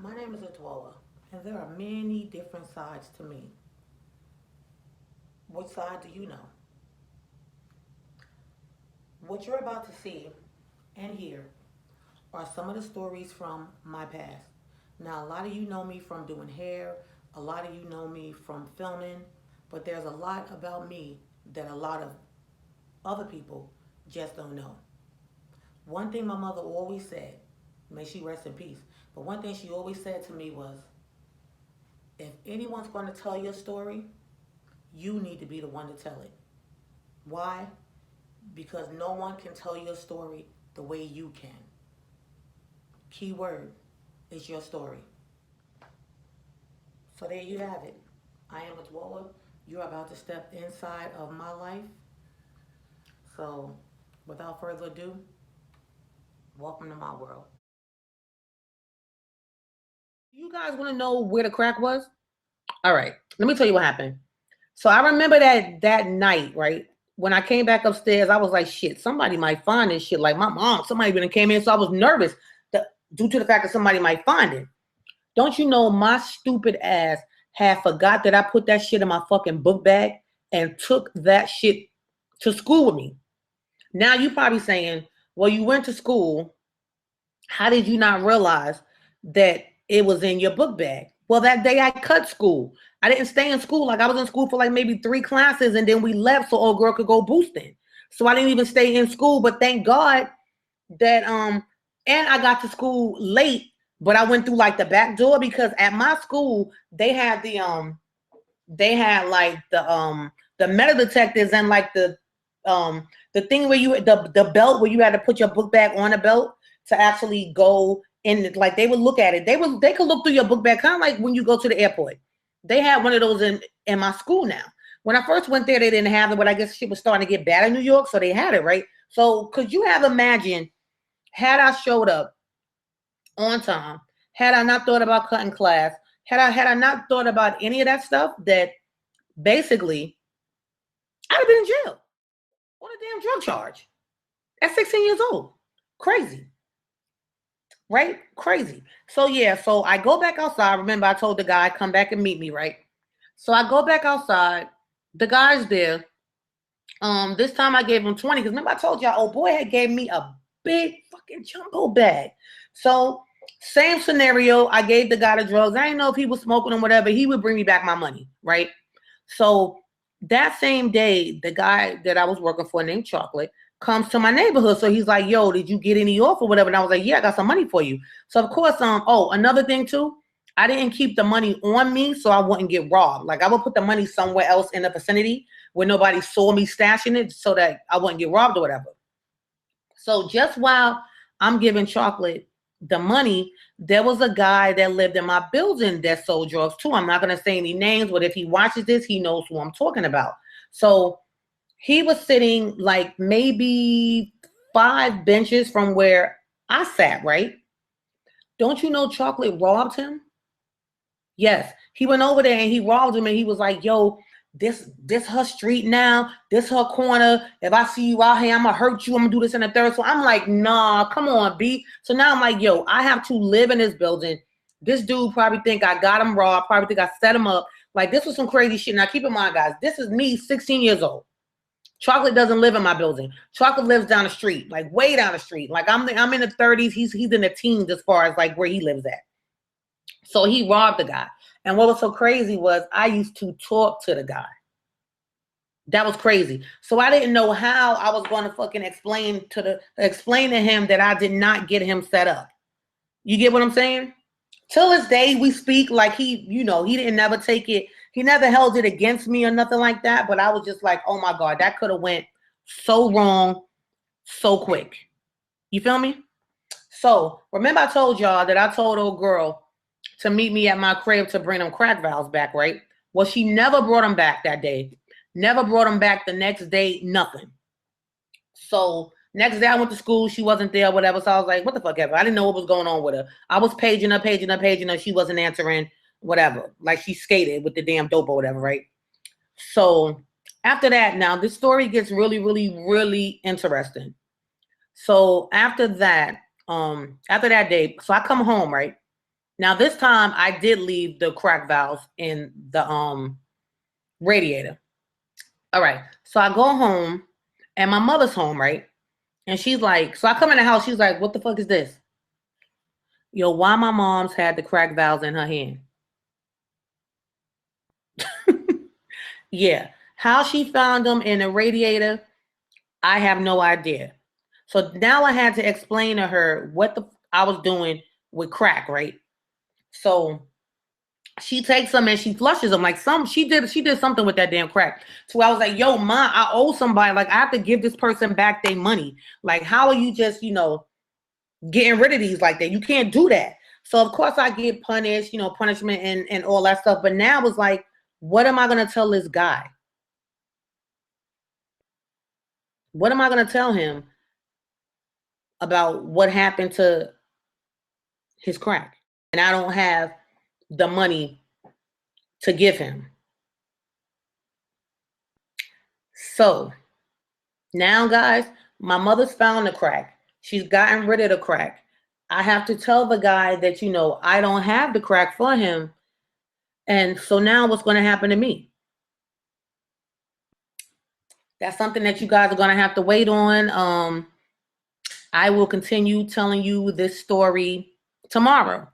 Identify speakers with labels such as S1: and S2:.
S1: My name is Adwoa, and there are many different sides to me. Which side do you know? What you're about to see and hear are some of the stories from my past. Now, a lot of you know me from doing hair, a lot of you know me from filming, but there's a lot about me that a lot of other people just don't know. One thing my mother always said, may she rest in peace, but one thing she always said to me was, if anyone's going to tell your story, you need to be the one to tell it. Why? Because no one can tell your story the way you can. Key word is your story. So there you have it. I am a dweller. You're about to step inside of my life. So without further ado, welcome to my world. You guys want to know where the crack was? All right, let me tell you what happened. So I remember that night, right? When I came back upstairs, I was like, shit, somebody might find this shit. Like my mom, somebody even came in. So I was nervous due to the fact that somebody might find it. Don't you know my stupid ass had forgot that I put that shit in my fucking book bag and took that shit to school with me. Now you probably saying, well, you went to school. How did you not realize that it was in your book bag? Well, that day I cut school. I didn't stay in school. Like I was in school for like maybe 3 classes and then we left so old girl could go boosting. So I didn't even stay in school, but thank God that and I got to school late, but I went through like the back door because at my school they had like the metal detectors and like the thing where you the belt where you had to put your book bag on a belt to actually go in. Like they would look at it. They could look through your book bag, kind of like when you go to the airport. They had one of those in my school now. When I first went there, they didn't have it, but I guess shit was starting to get bad in New York, so they had it, right? So could you have imagined had I showed up on time, had I not thought about cutting class, had I not thought about any of that stuff, that basically I'd have been in jail on a damn drug charge at 16 years old. Crazy, right? Crazy. So yeah, so I go back outside. Remember, I told the guy come back and meet me, right? So I go back outside. The guy's there. This time I gave him 20 because remember I told y'all, old boy had gave me a big fucking jumbo bag. So same scenario. I gave the guy the drugs. I didn't know if he was smoking or whatever. He would bring me back my money, right? So that same day, the guy that I was working for named Chocolate comes to my neighborhood. So he's like, yo, did you get any off or whatever? And I was like, yeah, I got some money for you. So of course, oh, another thing too, I didn't keep the money on me so I wouldn't get robbed. Like I would put the money somewhere else in the vicinity where nobody saw me stashing it so that I wouldn't get robbed or whatever. So just while I'm giving Chocolate the money, there was a guy that lived in my building that sold drugs too. I'm not going to say any names, but if he watches this, he knows who I'm talking about. So he was sitting like maybe 5 benches from where I sat, right? Don't you know Chocolate robbed him? Yes, he went over there and he robbed him and he was like, yo, this her street now, this her corner. If I see you out here, I'm gonna hurt you. I'm gonna do this in the third. So I'm like, nah, come on, B. So now I'm like, yo, I have to live in this building. This dude probably think I got him robbed, probably think I set him up. Like this was some crazy shit. Now keep in mind, guys, this is me, 16 years old. Chocolate doesn't live in my building. Chocolate lives down the street, like way down the street. Like I'm in the 30s. He's in the teens as far as like where he lives at. So he robbed the guy. And what was so crazy was I used to talk to the guy. That was crazy. So I didn't know how I was going to fucking explain to him that I did not get him set up. You get what I'm saying? Till this day we speak like he didn't never take it. He never held it against me or nothing like that. But I was just like, oh my God, that could have went so wrong so quick. You feel me? So remember I told y'all that I told old girl to meet me at my crib to bring them crack vials back, right? Well, she never brought them back that day. Never brought them back the next day, nothing. So next day I went to school. She wasn't there, whatever. So I was like, what the fuck ever. I didn't know what was going on with her. I was paging her. She wasn't answering, whatever. Like she skated with the damn dope or whatever, right? So after that, now this story gets really, really, really interesting. So after that day, so I come home, right? Now this time I did leave the crack valve in the radiator. All right. So I go home and my mother's home, right? And she's like, so I come in the house, she's like, what the fuck is this? Yo, why my mom's had the crack valves in her hand? Yeah. How she found them in the radiator, I have no idea. So now I had to explain to her what I was doing with crack, right? So she takes them and she flushes them like she did something with that damn crack. So I was like, yo, ma, I owe somebody. Like, I have to give this person back their money. Like, how are you just, getting rid of these like that? You can't do that. So of course I get punished, punishment and all that stuff. But now it's like, what am I gonna tell this guy? What am I gonna tell him about what happened to his crack? And I don't have the money to give him. So now, guys, my mother's found the crack. She's gotten rid of the crack. I have to tell the guy that, I don't have the crack for him. And so now what's going to happen to me? That's something that you guys are going to have to wait on. I will continue telling you this story tomorrow.